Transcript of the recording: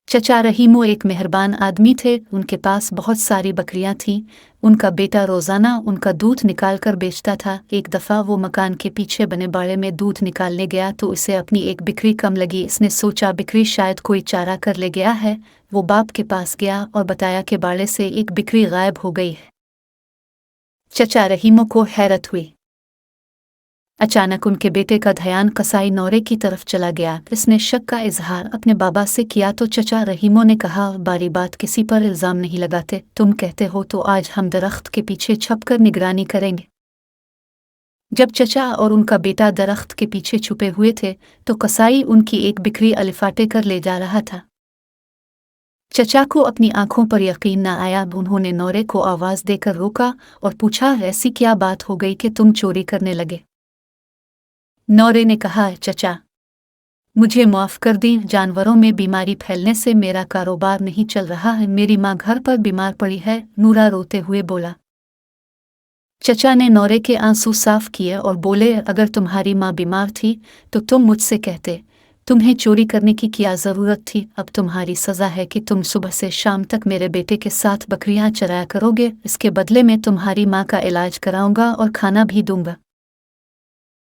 चचा रहीमो एक मेहरबान आदमी थे। उनके पास बहुत सारी बकरियां थीं। उनका बेटा रोज़ाना उनका दूध निकाल कर बेचता था। एक दफ़ा वो मकान के पीछे बने बाड़े में दूध निकालने गया तो उसे अपनी एक बिक्री कम लगी। इसने सोचा बिक्री शायद कोई चारा कर ले गया है। वो बाप के पास गया और बताया कि बाड़े से एक बिक्री गायब हो गई है। चचा रहीमो को हैरत हुई। अचानक उनके बेटे का ध्यान कसाई नौरे की तरफ चला गया। इसने शक का इजहार अपने बाबा से किया तो चचा रहीमो ने कहा, बारी बात किसी पर इल्ज़ाम नहीं लगाते। तुम कहते हो तो आज हम दरख्त के पीछे छुपकर निगरानी करेंगे। जब चचा और उनका बेटा दरख्त के पीछे छुपे हुए थे तो कसाई उनकी एक बिक्री अलिफाटे कर ले जा रहा था। चचा को अपनी आंखों पर यकीन न आया। उन्होंने नौरे को आवाज़ देकर रोका और पूछा, ऐसी क्या बात हो गई कि तुम चोरी करने लगे? नौरे ने कहा, चचा मुझे माफ़ कर दें, जानवरों में बीमारी फैलने से मेरा कारोबार नहीं चल रहा है। मेरी माँ घर पर बीमार पड़ी है। नूरा रोते हुए बोला। चचा ने नौरे के आंसू साफ किए और बोले, अगर तुम्हारी माँ बीमार थी तो तुम मुझसे कहते। तुम्हें चोरी करने की क्या ज़रूरत थी? अब तुम्हारी सज़ा है कि तुम सुबह से शाम तक मेरे बेटे के साथ बकरियां चराया करोगे। इसके बदले में तुम्हारी माँ का इलाज कराऊंगा और खाना भी दूंगा।